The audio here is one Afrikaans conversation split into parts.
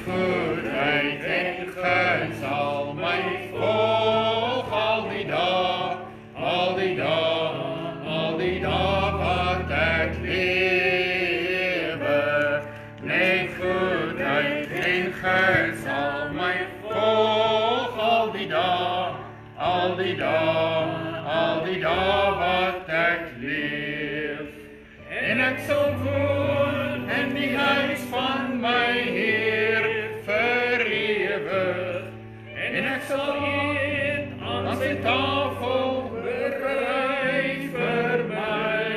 goedheid en guns sal my volg al die dae wat ek lewe. Net goedheid en guns sal my volg al die dae wat ek leef. En ek sal woon in die huis van my Heer vir ewig. En ek sal eet aan sy tafel berei vir my.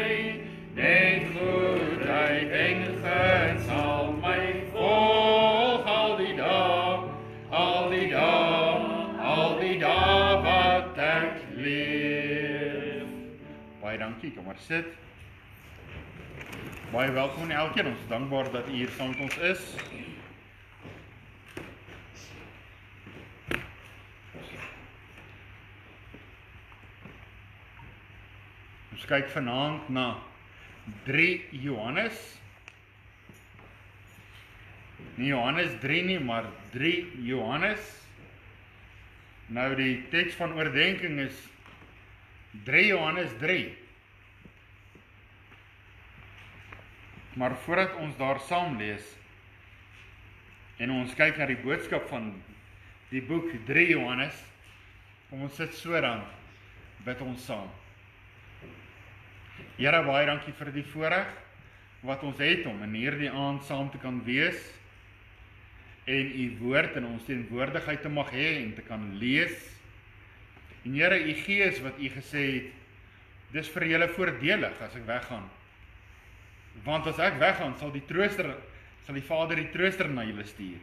Net goedheid en guns sal my volg al die dae wat ek leef. Baie dankie, kom maar sit. Baie welkom aan elkeen, ons is dankbaar dat u hier saam met ons is. Ons kyk vanaand na 3 Johannes. Nie Johannes 3 nie, maar 3 Johannes. Nou die teks van oordenking is 3 Johannes 3. Maar voordat ons daar saam lees en ons kyk na die boodskap van die boek 3 Johannes, kom ons sit so dan, bid ons saam. Here, baie dankie vir die voorreg wat ons het om in hierdie aand saam te kan wees en u woord in ons teenwoordigheid te mag hê en te kan lees. En Here, u Gees wat u gesê het, dis vir julle voordelig as ek weggaan. Want as ek weggaan, sal die Vader die trooster na julle stuur.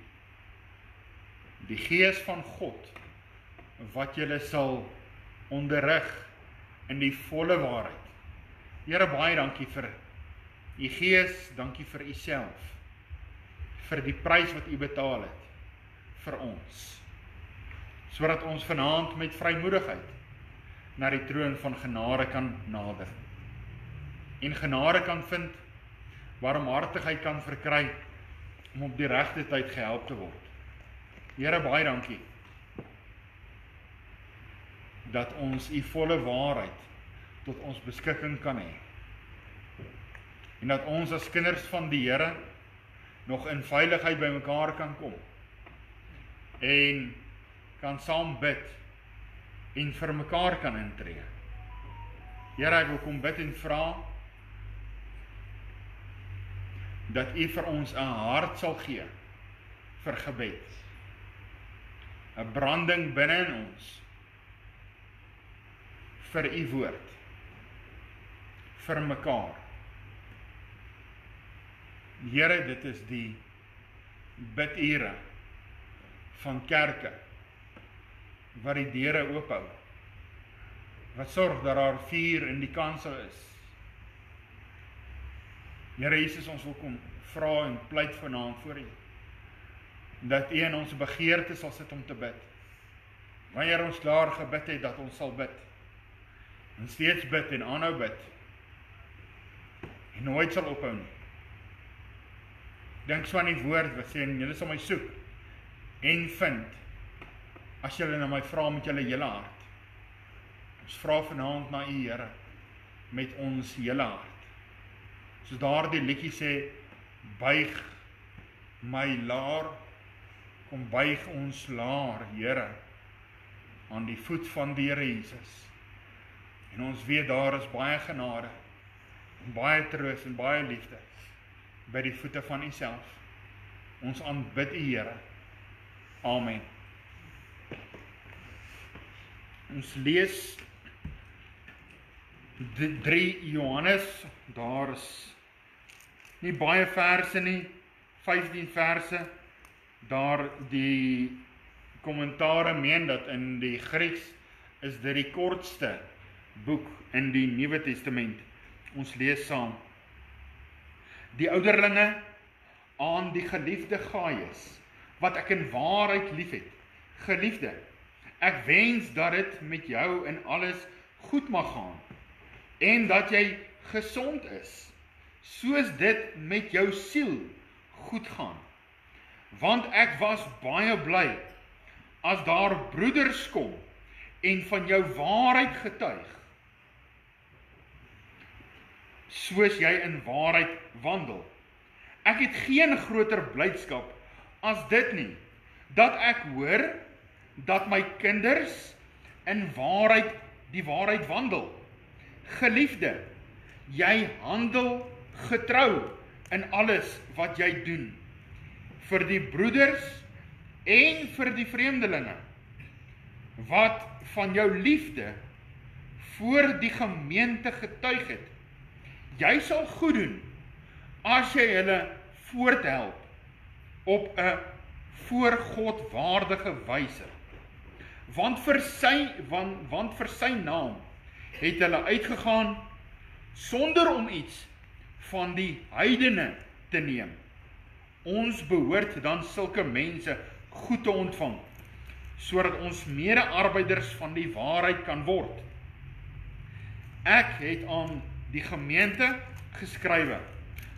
Die Gees van God, wat julle sal onderrig in die volle waarheid. Here, baie dankie vir u Gees, dankie vir u self, vir die prys wat u betaal het, vir ons, sodat ons vanaand met vrymoedigheid na die troon van genade kan nader, en genade kan vind, barmhartigheid kan verkry, om op die regte tyd gehelp te word. Here, baie dankie, dat ons u volle waarheid tot ons beskikking kan hê, en dat ons as kinders van die Here nog in veiligheid by mekaar kan kom, en kan saam bid, en vir mekaar kan intree. Here, ek wil kom bid en vra, dat u vir ons 'n hart sal gee, vir gebed, 'n branding binne in ons, vir u woord, vir mekaar. Here, dit is die bidure van kerke, wat die deure oophou, wat sorg dat daar vuur in die kansel is. Here Jesus, ons wil kom vra en pleit vanaand voor u, dat u in ons begeerte sal sit om te bid. Wanneer ons klaar gebid het, dat ons sal bid, en steeds bid en aanhou bid, en nooit sal ophou nie. Dink so aan die woord wat sê, julle sal my soek en vind, as julle na my vra met julle hele hart. Ons vra vanaand na u, Here, met ons hele hart. Soos daar die liedjie sê, buig my laar, kom buig ons laar, Here, aan die voet van die Here Jesus. En ons weet daar is baie genade, en baie troos en baie liefde, by die voete van u self. Ons aanbid u, Here. Amen. Ons lees 3 Johannes, daar is nie baie verse nie, 15 verse, daar die kommentare meen dat in die Grieks is dit die kortste boek in die Nuwe Testament. Ons lees saam. Die ouderlinge aan die geliefde Gaius, wat ek in waarheid liefhet. Geliefde, ek wens dat dit met jou in alles goed mag gaan, en dat jy gesond is, soos dit met jou siel goed gaan. want ek was baie bly, as daar broeders kom, en van jou waarheid getuig, soos jy in waarheid wandel. Ek het geen groter blydskap as dit nie, dat ek hoor, dat my kinders in waarheid die waarheid wandel. Geliefde, jy handel getrou in alles wat jy doen, vir die broeders en vir die vreemdelinge, wat van jou liefde voor die gemeente getuig het. Jy sal goed doen, as jy hulle voorthelp, op 'n voor God waardige wyse. Want vir sy naam het hulle uitgegaan, sonder om iets van die heidene te neem. Ons behoort dan sulke mense goed te ontvang, sodat ons mede-arbeiders van die waarheid kan word. Ek het aan die gemeente geskrywe,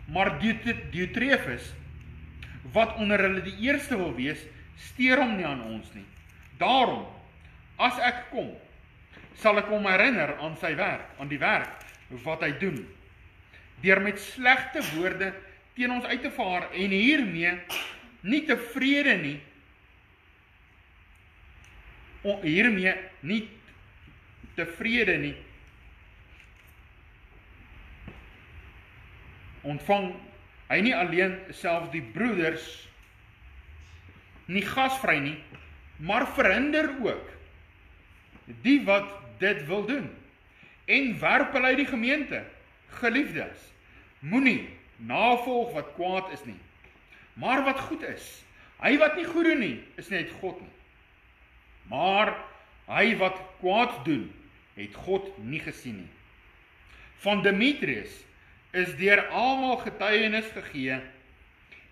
maar Diotrefus, wat onder hulle die eerste wil wees, steur hom nie aan ons nie. Daarom, as ek kom, sal ek hom herinner aan sy werk, aan die werk wat hy doen, deur met slegte woorde teen ons uit te vaar en hiermee nie tevrede nie, ontvang hy nie alleen self die broeders nie gasvry nie, maar verhinder ook die wat dit wil doen, en werp hulle uit die gemeente. Geliefdes, moenie navolg wat kwaad is nie, maar wat goed is. Hy wat nie goed doen nie, is nie uit God nie. Maar hy wat kwaad doen, het God nie gesien nie. Van Demetrius is deur almal getuienis gegee,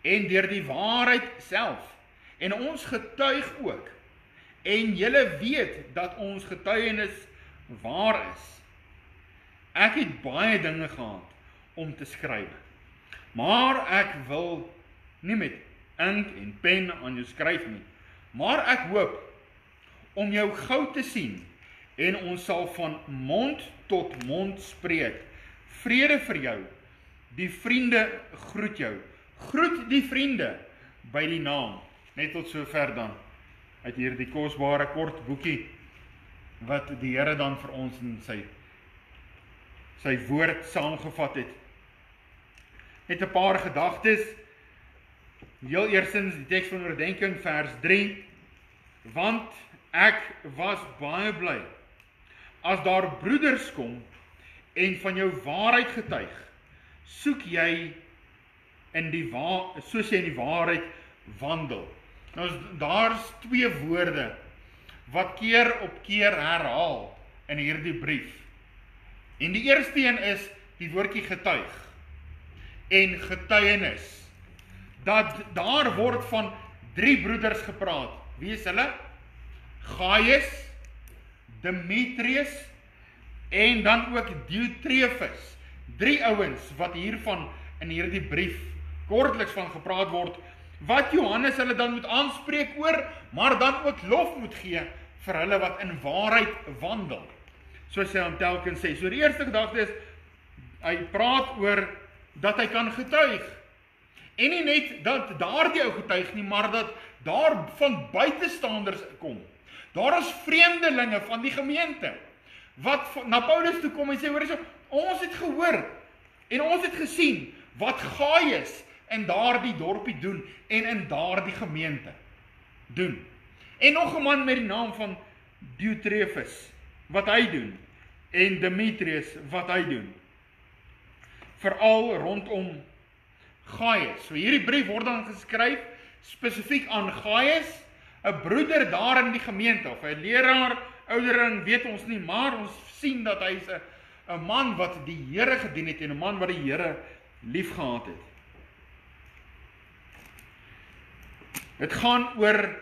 en deur die waarheid self, en ons getuig ook, en julle weet dat ons getuienis waar is. Ek het baie dinge gehad om te skryf, maar ek wil nie met ink en pen aan jou skryf nie, maar ek hoop om jou gou te sien, en ons sal van mond tot mond spreek. Vrede vir jou, die vriende groet jou, groet die vriende by die naam. Net tot sover dan, uit hierdie kosbare kort boekie, wat die Here dan vir ons in sy woord saamgevat het. Net 'n paar gedagtes. Heel eerstens die teks van oordenking vers 3. Want ek was baie bly, as daar broeders kom en van jou waarheid getuig, soek jy soos jy in die waarheid wandel. Nou daar's twee woorde wat keer op keer herhaal in hierdie brief. En die eerste een is die woordjie getuig en getuienis. Dat daar word van 3 broeders gepraat. Wie is hulle? Gaius, Demetrius en dan ook Diotrefus. 3 ouens wat hiervan in hierdie brief kortliks van gepraat word, wat Johannes hulle dan moet aanspreek oor, maar dan ook lof moet gee vir hulle wat in waarheid wandel. Soos hy hom telkens sê. So die eerste gedagte is, hy praat oor dat hy kan getuig. En nie net dat daardie ou getuig nie, maar dat daar van buitestanders kom. Daar is vreemdelinge van die gemeente, wat na Paulus toe kom en sê, hoor, ons het gehoor, en ons het gesien, wat Gaius in daardie dorpie doen, en in daardie gemeente doen. En nog 'n man met die naam van Diotrefus, wat hy doen, en Demetrius, wat hy doen. Veral rondom Gaius. So hierdie brief word dan geskryf spesifiek aan Gaius, 'n broeder daar in die gemeente, of 'n leraar, oudering, weet ons nie, maar ons sien dat hy is 'n man wat die Here gedien het, en 'n man wat die Here lief gehad het. Dit gaan oor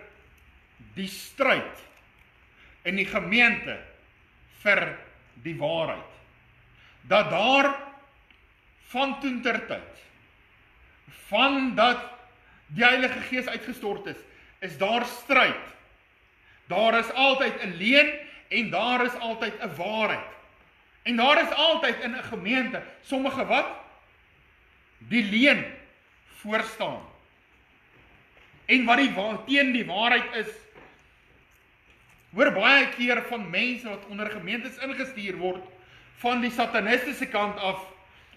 die stryd in die gemeente vir die waarheid. Dat daar van toentertyd, van dat die Heilige Gees uitgestort is daar stryd. Daar is altyd 'n leuen en daar is altyd 'n waarheid. En daar is altyd in 'n gemeente sommige wat die leuen voorstaan. En wat teen die waarheid is, hoor baie keer van mense wat onder gemeentes ingestuur word van die satanistiese kant af,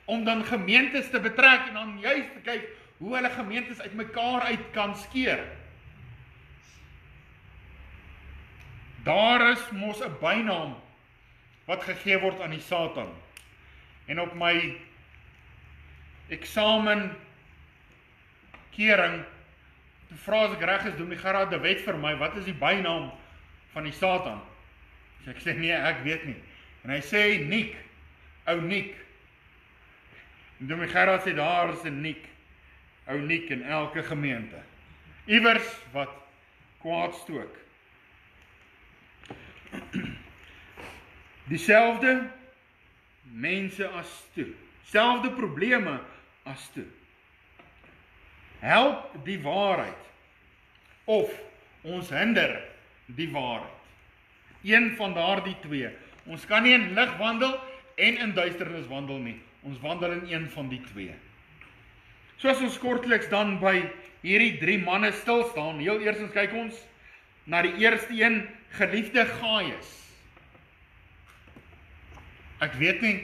om dan gemeentes te betrek en dan juist te kyk hoe hulle gemeentes uit mekaar uit kan skeer. Daar is mos 'n bynaam wat gegee word aan die Satan. En op my eksamen kering, toe vra as ek reg is, doen die Gerard de Wet vir my, wat is die bynaam van die Satan? So ek sê nee, ek weet nie. En hy sê Niek, ou Niek. En doen die Gerard sê daar is 'n Niek, ou Niek in elke gemeente. Iewers wat kwaad stook. Dieselfde mense as toe. Selfde probleme as toe. Help die waarheid of ons hinder die waarheid. Een van daardie twee. Ons kan nie in lig wandel en in duisternis wandel nie. Ons wandel in een van die twee. Soos ons kortliks dan by hierdie 3 manne stil staan, heel eerstens kyk ons na die eerste een, geliefde Gaius. Ek weet nie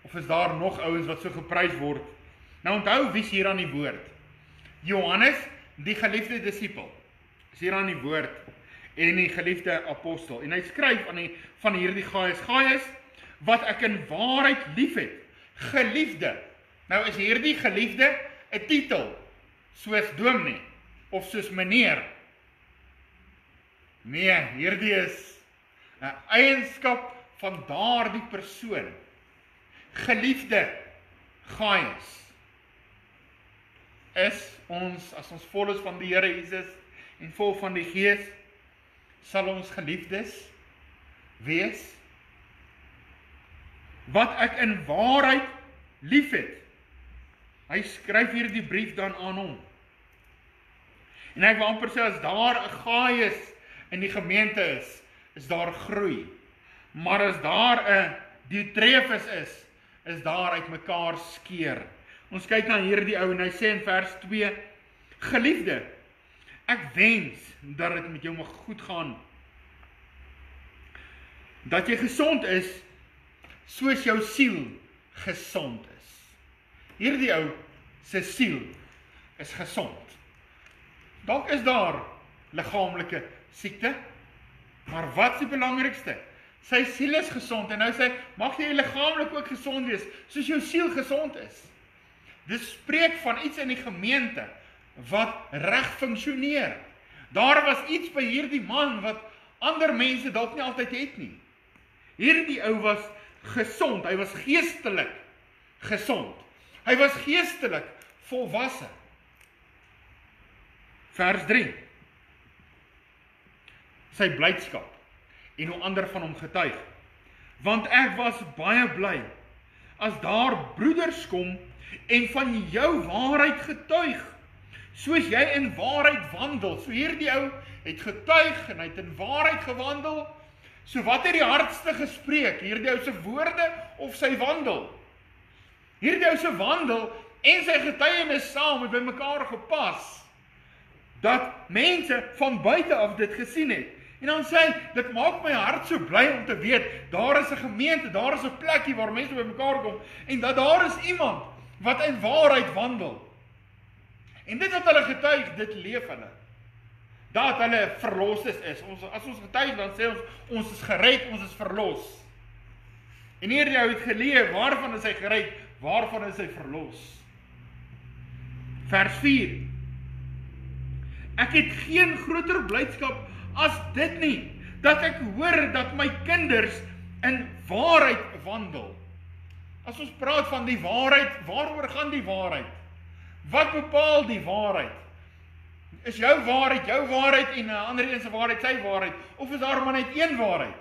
of is daar nog ouens wat so geprys word. Nou onthou wie's hier aan die woord. Johannes, die geliefde disipel, is hier aan die woord en die geliefde apostel. En hy skryf van hierdie Gaius. Gaius, wat ek in waarheid liefhet, geliefde. Nou is hierdie geliefde 'n titel, soos dominee of soos meneer. Nee, hierdie is 'n eienskap van daardie persoon. Geliefde Gaius. Is ons, as ons vol is van die Here Jesus en vol van die Gees, sal ons geliefdes wees. Wat ek in waarheid liefhet. Hy skryf hier die brief dan aan hom. En ek wil amper sê, as daar 'n Gaius in die gemeente is daar groei. Maar as daar 'n Diotrefus is daar uit mekaar skeer. Ons kyk na hierdie ou en hy sê in vers 2, geliefde, ek wens dat dit met jou mag goed gaan. Dat jy gesond is, soos jou siel gesond is. Hierdie ou se siel is gesond. Dalk is daar liggaamlike siekte, maar wat is die belangrikste? Sy siel is gesond en nou sê, mag jy liggaamlik ook gesond wees, soos jou siel gesond is. Dit spreek van iets in die gemeente wat reg funksioneer. Daar was iets by hierdie man wat ander mense dalk nie altyd het nie. Hierdie ou was gesond, hy was geestelik gesond. Hy was geestelik volwasse. Vers 3. Sy blydskap en hoe ander van hom getuig. Want ek was baie bly as daar broeders kom en van jou waarheid getuig, soos jy in waarheid wandel. So hierdie ou het getuig en hy het in waarheid gewandel. So wat het die hardste gespreek? Hierdie ou se woorde of sy wandel? Hierdie ou se wandel en sy getuienis saam het by mekaar gepas, dat mense van buite af dit gesien het. En dan sê hy, dit maak my hart so bly om te weet, daar is 'n gemeente, daar is 'n plekkie waar mense by mekaar kom, en dat daar is iemand wat in waarheid wandel. En dit wat hulle getuig, dit leef hulle. Dat hulle verlostes is. As ons getuig, dan sê ons is gered, ons is verlos. En hierdie ou het geleef, waarvan is hy gered, waarvan is hy verlos? Vers 4. Ek het geen groter blydskap as dit nie, dat ek hoor dat my kinders in waarheid wandel. As ons praat van die waarheid, waaroor gaan die waarheid? Wat bepaal die waarheid? Is jou waarheid en 'n ander een se waarheid sy waarheid? Of is daar maar net een waarheid?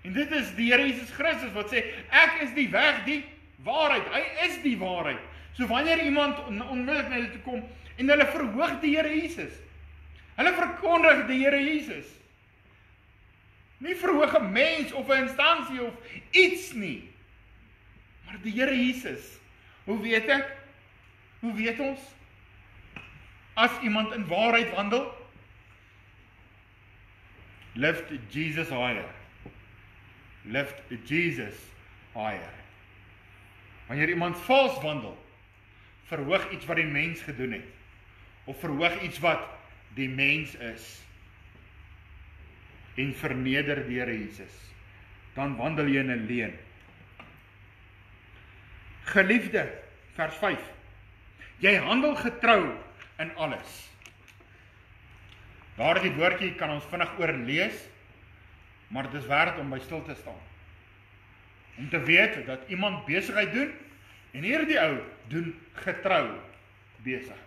En dit is die Here Jesus Christus wat sê, ek is die weg, die waarheid. Hy is die waarheid. So wanneer iemand onmiddellik na hulle toe kom, en hulle verhoog die Here Jesus, hulle verkondig die Here Jesus, nie verhoog 'n mens of 'n instansie of iets nie, maar die Here Jesus. Hoe weet ek? Hoe weet ons? As iemand in waarheid wandel, lift Jesus higher. Lift Jesus higher. Wanneer iemand vals wandel, verhoog iets wat die mens gedoen het, of verhoog iets wat die mens is, en verneder die Here Jesus, dan wandel jy in 'n leuen. Geliefde, vers 5, jy handel getrou in alles. Daardie woordjie kan ons vinnig oorlees, maar dit is werd om by stil te staan. Om te weet dat iemand besigheid doen, en hierdie ou doen getrou besigheid.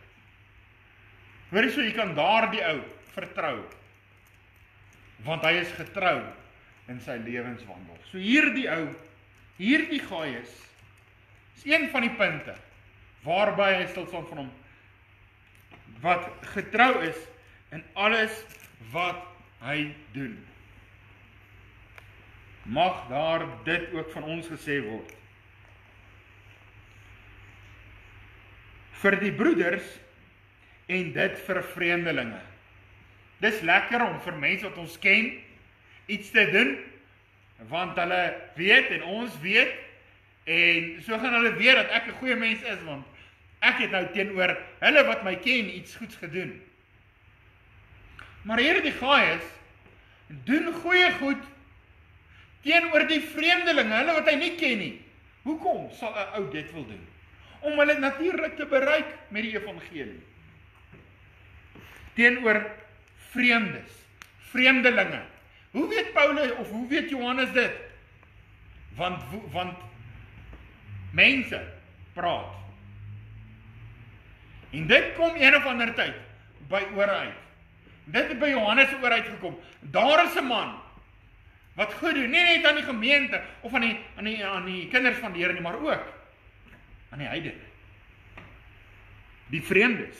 Hoor jy so, jy kan daardie ou vertrou, want hy is getrou in sy lewenswandel. So hierdie ou, hierdie Gaius, is een van die punte, waarby hy stil staan van hom, wat getrou is in alles wat hy doen. Mag daar dit ook van ons gesê word. Vir die broeders en dit vir vreemdelinge. Dis lekker om vir mense wat ons ken iets te doen, want hulle weet en ons weet, en so gaan hulle weet dat ek 'n goeie mens is, want ek het nou teenoor hulle wat my ken iets goeds gedoen. Maar hierdie Gaius doen goeie goed teenoor die vreemdelinge, hulle wat hy nie ken nie. Hoekom sal 'n ou dit wil doen? Om hulle natuurlik te bereik met die evangelie. Teenoor vreemdes, vreemdelinge. Hoe weet Paulus of hoe weet Johannes dit? Want mense praat. En dit kom een of ander tyd by ore uit. Dit het by Johannes oor uitgekom. Daar is 'n man wat goed doen, nie net aan die gemeente of aan die kinders van die Here nie, maar ook aan die heidene. Die vreemdes.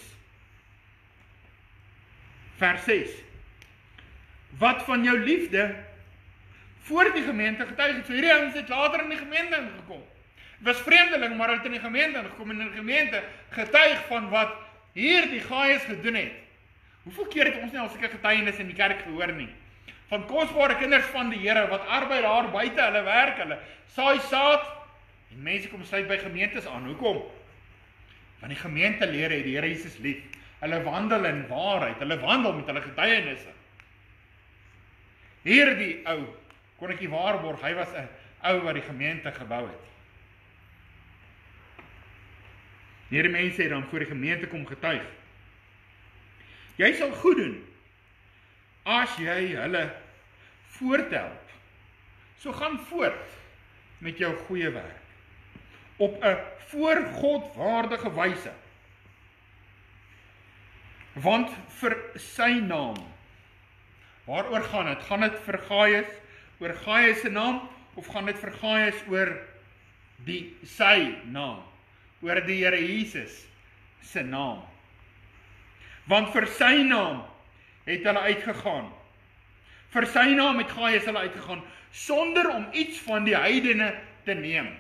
Vers 6. Wat van jou liefde voor die gemeente getuig het. So hierdie ouens het later in die gemeente ingekom. Het was vreemdeling, maar het in die gemeente ingekom en in die gemeente getuig van wat hierdie Gaius gedoen het. Hoeveel keer het ons nie al sulke getuienis in die kerk gehoor nie? Van kosbare kinders van die Here wat arbei daar buite, hulle werk, hulle saai saad en mense kom sluit by gemeentes aan. Hoekom? Want die gemeentelede het die Here Jesus lief. Hulle wandel in waarheid, hulle wandel met hulle getuienisse. Hierdie ou, kon ek nie waarborg, hy was 'n ou wat die gemeente gebou het. Hierdie mense het dan voor die gemeente kom getuig. Jy sal goed doen as jy hulle voorthelp. So gaan voort met jou goeie werk op 'n voor God waardige wyse. Want vir sy naam, waaroor gaan dit? Gaan dit vir Gaius, oor Gaius se naam, of gaan dit vir Gaius oor sy naam, oor die Here Jesus se naam? Want vir sy naam het hulle uitgegaan. Vir sy naam het Gaius hulle uitgegaan, sonder om iets van die heidene te neem.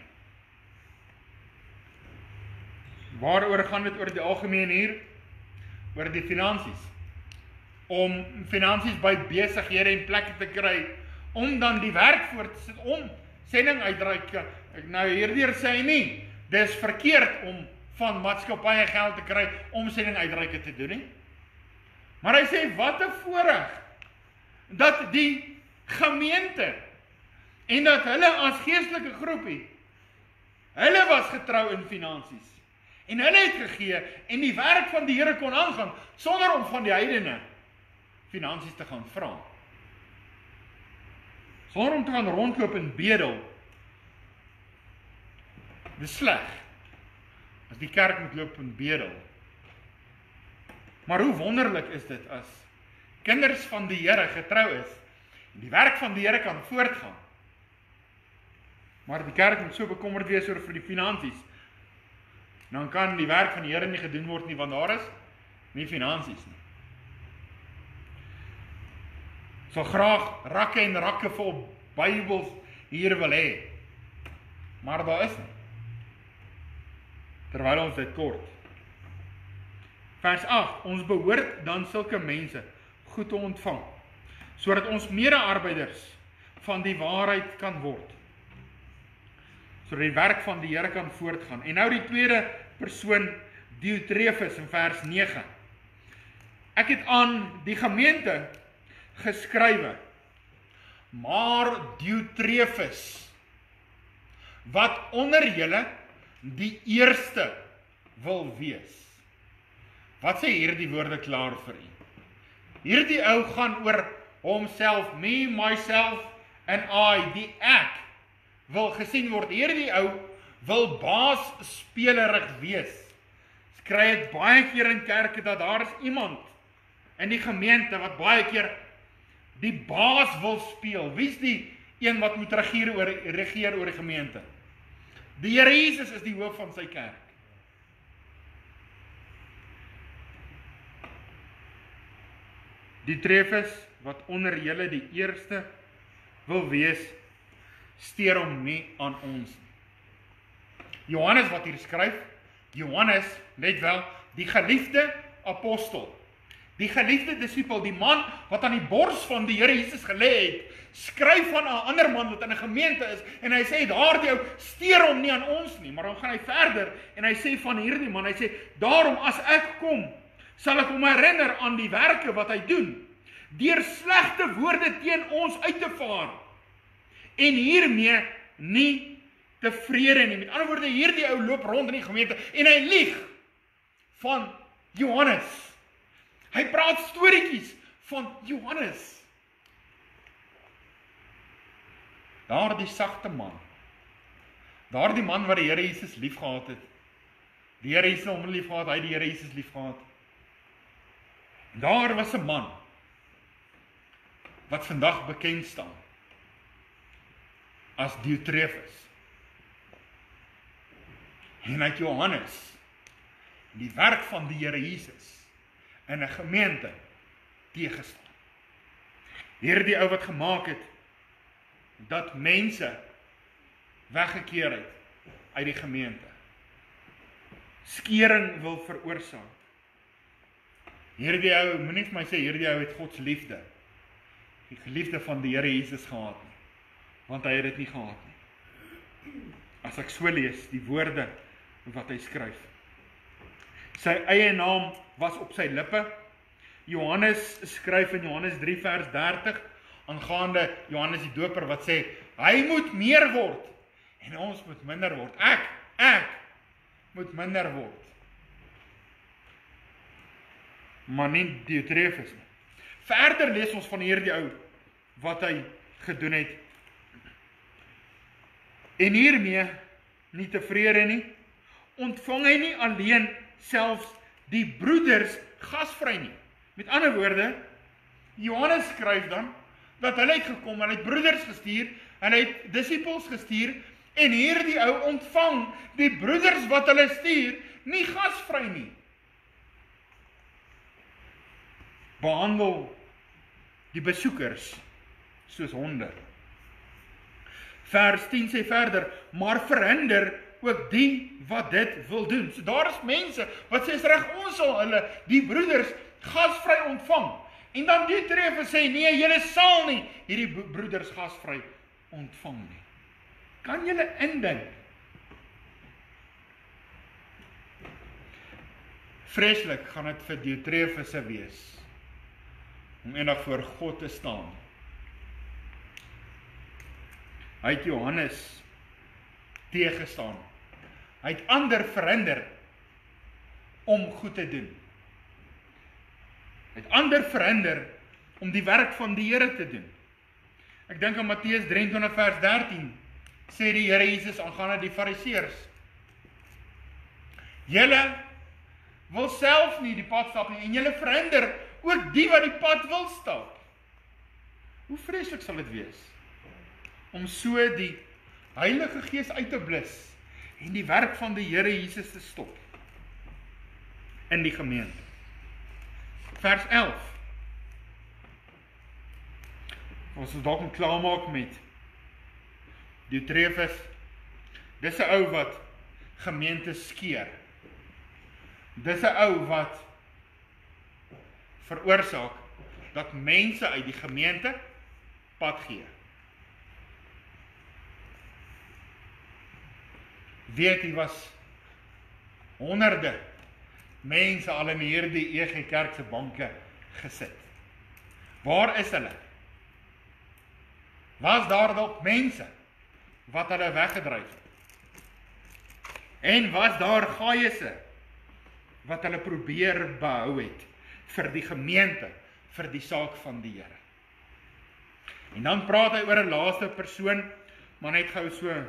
Waaroor gaan dit oor die algemeen hier? Oor die finansies. Om finansies by besighede en plekke te kry, om dan die werk voort te sit, om sending uitreik. Nou hierdeur sê hy nie, dis verkeerd om van maatskappye geld te kry, om sending uitreike te doen nie. Maar hy sê, wat 'n voorreg, dat die gemeente, en dat hulle as geestelike groepie, hulle was getrou in finansies, en hulle het gegee, en die werk van die Here kon aangaan, sonder om van die heidene finansies te gaan vra. Sonder om te gaan rondloop en bedel. Dis sleg, as die kerk moet loop en bedel. Maar hoe wonderlik is dit as kinders van die Here getrou is, en die werk van die Here kan voortgaan. Maar die kerk moet so bekommerd wees oor vir die finansies, Dan kan die werk van die Here nie gedoen word nie, want daar is nie finansies nie. So graag rakke en rakke vol Bybels hier wil hê, maar daar is nie. Terwyl ons dit kort. Vers 8, ons behoort dan sulke mense goed te ontvang, sodat ons mede-arbeiders van die waarheid kan word, sodat die werk van die Here kan voortgaan. En nou die tweede persoon, Diotrefus in vers 9. Ek het aan die gemeente geskrywe, maar Diotrefus, wat onder julle die eerste wil wees. Wat sê hierdie woorde klaar vir u? Hierdie ou gaan oor homself, me, myself and I, die ek wil gesien word. Hierdie ou wil baasspelerig wees. Ons kry dit baie keer in kerke dat daar is iemand in die gemeente wat baie keer die baas wil speel. Wie is die een wat moet regeer oor die gemeente? Die Here Jesus is die hoof van sy kerk. Diotrefus, wat onder julle die eerste wil wees, steur hom nie aan ons nie. Johannes wat hier skryf, Johannes, net wel, die geliefde apostel, die geliefde disipel, die man wat aan die bors van die Here Jesus gelê het, skryf van 'n ander man wat in 'n gemeente is, en hy sê, daardie ou steur hom nie aan ons nie, maar dan gaan hy verder, en hy sê van hierdie man, hy sê, daarom as ek kom, sal ek hom herinner aan die werke wat hy doen, deur slegte woorde teen ons uit te vaar, en hiermee nie tevrede nie. Met ander woorde, hierdie ou loop rond in die gemeente, en hy lieg van Johannes. Hy praat storieetjies van Johannes. Daardie sagte man, daardie man wat die Here Jesus lief gehad het, die Here Jesus hom lief gehad, hy die Here Jesus lief gehad. Daar was 'n man wat vandag bekend staan as Diotrefus. En uit Johannes, die werk van die Here Jesus in 'n gemeente teëgestaan. Hierdie ou wat gemaak het dat mense weggekeer het uit die gemeente. Skeuring wil veroorsaak. Hierdie ou, moenie vir my sê, hierdie ou het God se liefde, die geliefde van die Here Jesus gehad nie, want hy het dit nie gehad nie. As ek so lees, die woorde wat hy skryf. Sy eie naam was op sy lippe. Johannes skryf in Johannes 3 vers 30, aangaande Johannes die Doper wat sê, hy moet meer word, en ons moet minder word. Ek moet minder word. Maar nie Diotrefus nie. Verder lees ons van hierdie ou, wat hy gedoen het. En hiermee, nie tevrede nie, ontvang hy nie alleen selfs die broeders gasvry nie. Met ander woorde, Johannes skryf dan, dat hulle het gekom, hulle het broeders gestuur, en hy het disipels gestuur, en hierdie ou ontvang die broeders wat hulle stuur, nie gasvry nie. Behandel die besoekers soos honde. Vers 10 sê verder, maar verhinder ook die wat dit wil doen. So daar is mense wat sê, is reg, ons sal hulle, die broeders, gasvry ontvang. En dan Diotrefus sê, nee, julle sal nie hierdie broeders gasvry ontvang nie. Kan julle indink? Vreeslik gaan dit vir Diotrefus wees om eendag voor God te staan. Hy het Johannes teëgestaan. Hy het ander verhinder om goed te doen. Hy het ander verhinder om die werk van die Here te doen. Ek dink aan Matteus 23 vers 13, sê die Here Jesus aangaande die Fariseërs, julle wil self nie die pad stap nie, en julle verhinder ook die wat die pad wil stap. Hoe vreeslik sal dit wees om so die Heilige Gees uit te blus en die werk van die Here Jesus te stop in die gemeente. Vers 11. Ons is dalk klaarmaak met Diotrefus. Dis 'n ou wat gemeente skeer. Dis 'n ou wat veroorsaak dat mense uit die gemeente pad gee. Weet jy was honderde mense al in hierdie EG Kerk se banke gesit. Waar is hulle? Was daar dalk mense wat hulle weggedryf het? En was daar Gaiusse wat hulle probeer behou het vir die gemeente, vir die saak van die Here? En dan praat hy oor 'n laaste persoon, maar net gou so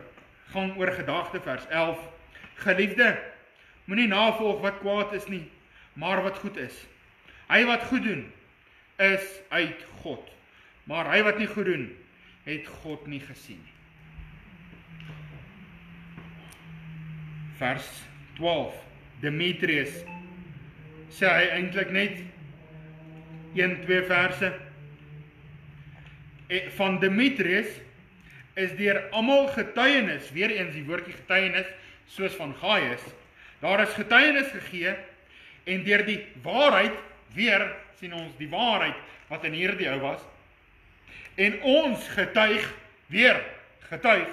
gang oor gedagte, vers 11. Geliefde, moenie navolg wat kwaad is nie, maar wat goed is. Hy wat goed doen, is uit God. Maar hy wat nie goed doen, het God nie gesien nie. Vers 12. Demetrius, sê hy eintlik net 1-2 verse. Van Demetrius is deur almal getuienis, weer eens die woordjie getuienis, soos van Gaius, daar is getuienis gegee, en deur die waarheid, weer sien ons die waarheid, wat in hierdie ou was, en ons getuig, weer getuig,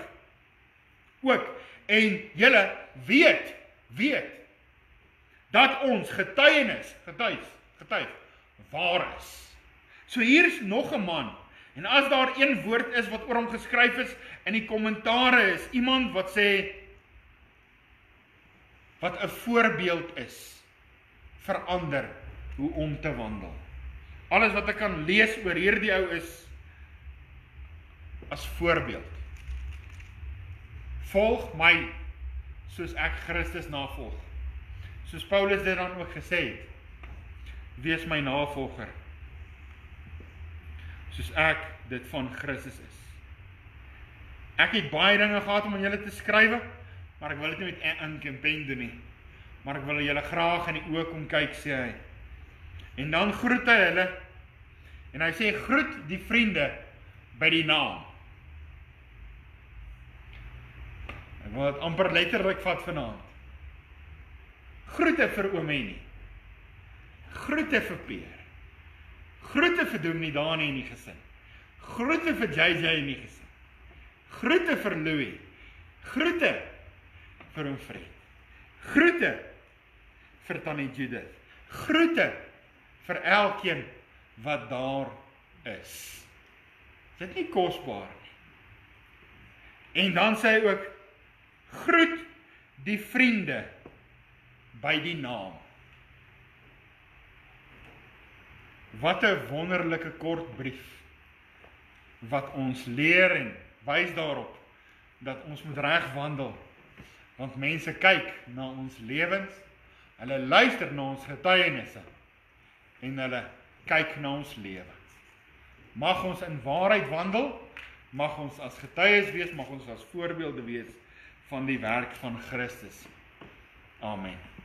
ook, en julle weet, dat ons getuienis, getuig, waar is. So hier is nog 'n man, en as daar een woord is wat oor hom geskryf is, in die kommentare is iemand wat sê, wat 'n voorbeeld is, vir ander, hoe om te wandel. Alles wat ek kan lees oor hierdie ou is, as voorbeeld. Volg my, soos ek Christus navolg. Soos Paulus dit dan ook gesê het, wees my navolger, soos ek dit van Christus is. Ek het baie dinge gehad om aan julle te skrywe, maar ek wil dit nie met ink en pen doen nie, maar ek wil julle graag in die oë kom kyk, sê hy. En dan groet hy hulle, en hy sê, groet die vriende by die naam. Ek wil dit amper letterlik vat vanaand. Groete vir oom Henny. Groete vir Peer. Groete vir Dominee Dani en die gesin. Groete vir JJ en die gesin. Groete vir Louis. Groete vir oom Fred. Groete vir Tannie Judith. Groete vir elkeen wat daar is. Is dit nie kosbaar nie? En dan sê hy ook, groet die vriende by die naam. Wat 'n wonderlike kort brief, wat ons leer en wys daarop, dat ons moet reg wandel, want mense kyk na ons lewens, hulle luister na ons getuienisse, en hulle kyk na ons lewe. Mag ons in waarheid wandel, mag ons as getuies wees, mag ons as voorbeelde wees van die werk van Christus. Amen.